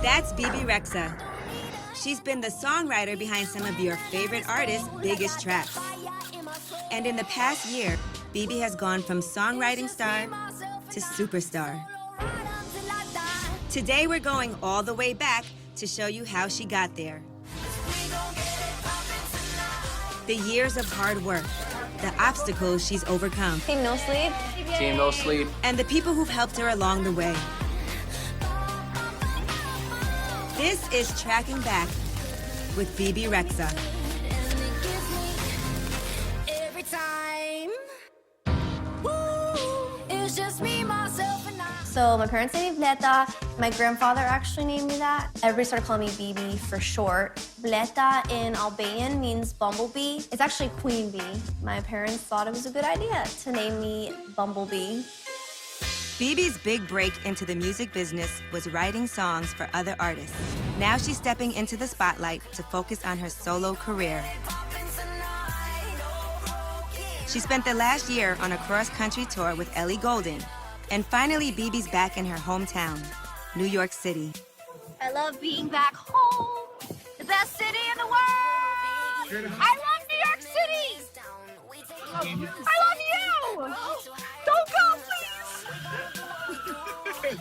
That's Bebe Rexha. She's been the songwriter behind some of your favorite artists' biggest tracks. And in the past year, Bebe has gone from songwriting star to superstar. Today we're going all the way back to show you how she got there. The years of hard work, the obstacles she's overcome. Team No Sleep. Team No Sleep. And the people who've helped her along the way. This is Tracking Back with Bebe Rexha. So my parents named me Bleta. My grandfather actually named me that. Everybody started calling me Bebe for short. Bleta in Albanian means bumblebee. It's actually queen bee. My parents thought it was a good idea to name me Bumblebee. Bebe's big break into the music business was writing songs for other artists. Now she's stepping into the spotlight to focus on her solo career. She spent the last year on a cross-country tour with Ellie Goulding. And finally, Bebe's back in her hometown, New York City. I love being back home. The best city in the world. I love New York City. I love you. Don't go, please.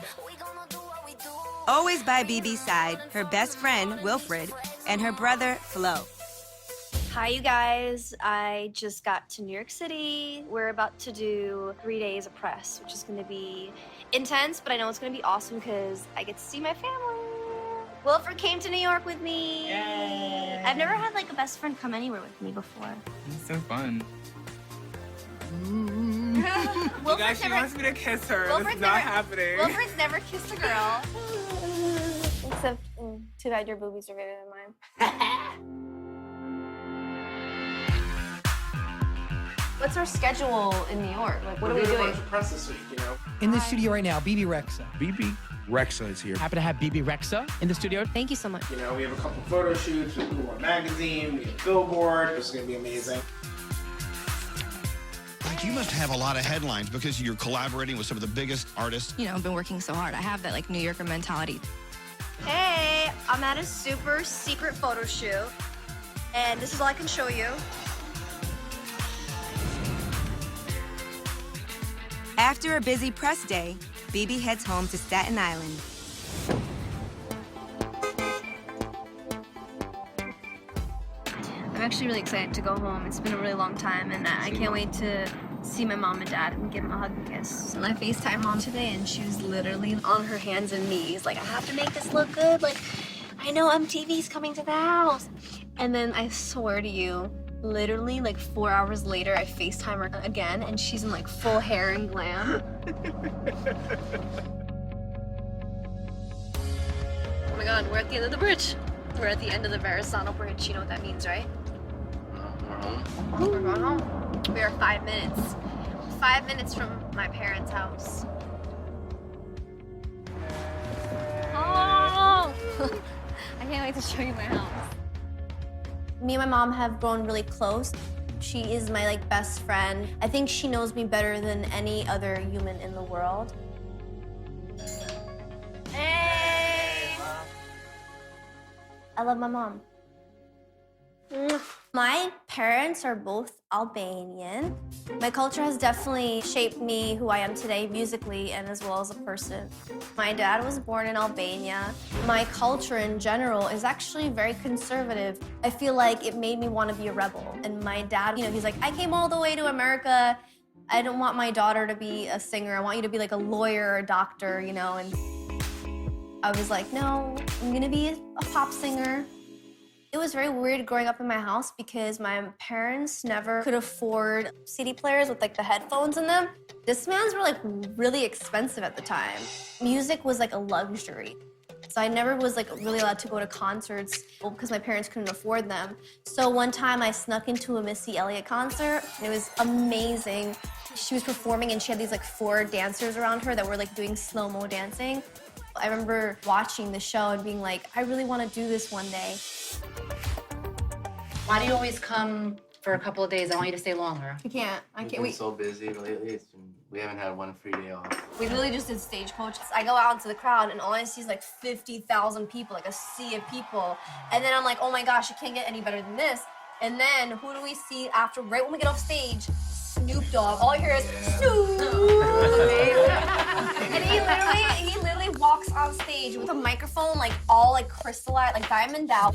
Always by Bebe's side, her best friend, Wilfred, and her brother, Flo. Hi, you guys. I just got to New York City. We're about to do 3 days of press, which is going to be intense, but I know it's going to be awesome because I get to see my family. Wilfred came to New York with me. Yay. I've never had like a best friend come anywhere with me before. It's so fun. Wilfred's Guys, she wants me to kiss her. This is not happening. Wilfred's never kissed a girl. Except, too bad your boobies are bigger than mine. What's our schedule in New York? Like, what are we doing? A bunch of press this week, you know? In the studio right now, Bebe Rexha. Bebe Rexha is here. Happy to have Bebe Rexha in the studio. Thank you so much. You know, we have a couple photo shoots with Cool Magazine, we have Billboard. This is going to be amazing. Like, you must have a lot of headlines because you're collaborating with some of the biggest artists. You know, I've been working so hard. I have that, like, New Yorker mentality. Hey, I'm at a super secret photo shoot, and this is all I can show you. After a busy press day, Bebe heads home to Staten Island. I'm actually really excited to go home. It's been a really long time, and I can't wait to see my mom and dad and give them a hug and kiss. And I FaceTime mom today, and she was literally on her hands and knees, like, I have to make this look good. Like, I know MTV's coming to the house. And then I swear to you, literally, like 4 hours later, I FaceTime her again, and she's in like full hair and glam. Oh my God, we're at the end of the bridge. We're at the end of the Verrazano Bridge. You know what that means, right? We're home. We're going home. We are 5 minutes. 5 minutes from my parents' house. Oh! I can't wait to show you my house. Me and my mom have grown really close. She is my like best friend. I think she knows me better than any other human in the world. Hey! I love my mom. My parents are both Albanian. My culture has definitely shaped me who I am today musically and as well as a person. My dad was born in Albania. My culture in general is actually very conservative. I feel like it made me want to be a rebel. And my dad, you know, he's like, I came all the way to America. I don't want my daughter to be a singer. I want you to be like a lawyer or a doctor, you know? And I was like, no, I'm gonna be a pop singer. It was very weird growing up in my house because my parents never could afford CD players with like the headphones in them. Discmans were like really expensive at the time. Music was like a luxury. So I never was like really allowed to go to concerts because my parents couldn't afford them. So one time I snuck into a Missy Elliott concert and it was amazing. She was performing and she had these like 4 dancers around her that were like doing slow-mo dancing. I remember watching the show and being like, I really want to do this one day. Why do you always come for a couple of days. I want you to stay longer. I can't. We've been so busy lately. We haven't had one free day off. We literally just did Stagecoach. I go out into the crowd and all I see is like 50,000 people, like a sea of people. And then I'm like, oh my gosh, it can't get any better than this. And then who do we see after, right when we get off stage? Snoop Dogg. All I hear is Snoop. And he literally walks on stage with a microphone like all like crystallized, like diamond out.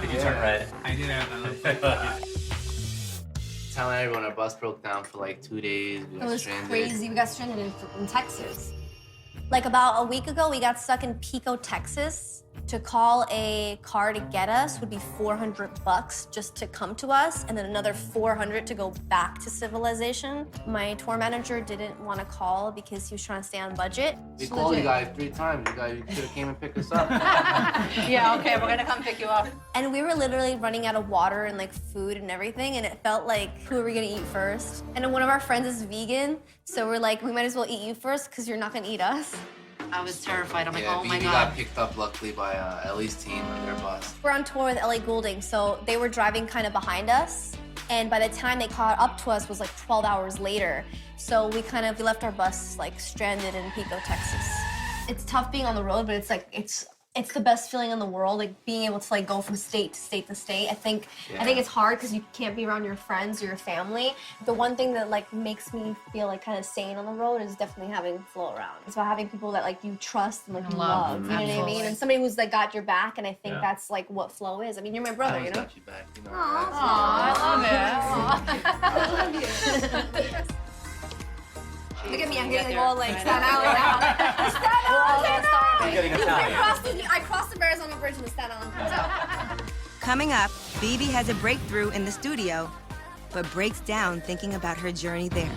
Did you turn red? I did have that. Telling everyone our bus broke down for like 2 days. We It got was stranded. crazy. We got stranded in Texas. Like about a week ago, we got stuck in Pico, Texas. To call a car to get us would be $400 just to come to us, and then another $400 to go back to civilization. My tour manager didn't want to call because he was trying to stay on budget. We called you guys 3 times. You could have came and picked us up. Yeah, okay, we're gonna come pick you up. And we were literally running out of water and like food and everything, and it felt like, who are we gonna eat first? And then one of our friends is vegan, so we're like, we might as well eat you first because you're not gonna eat us. I was terrified. I'm like, Yeah, oh my we God. got picked up luckily by Ellie's team on their bus. We're on tour with LA Goulding, so they were driving kind of behind us. And by the time they caught up to us was like 12 hours later. So we left our bus like stranded in Pico, Texas. It's tough being on the road, but it's like, it's the best feeling in the world, like being able to like go from state to state to state. I think it's hard because you can't be around your friends or your family. The one thing that like makes me feel like kind of sane on the road is definitely having Flo around. It's about having people that like you trust and like you love. You know what I mean? And somebody who's like got your back, and I think that's like what Flo is. I mean, you're my brother, I you know? got you back, you know. I love it. Look at me, I'm getting all like Staten Island now. Staten Island! Getting Italian. I crossed the Arizona Bridge and the Staten Island comes out. Coming up, Bebe has a breakthrough in the studio, but breaks down thinking about her journey there.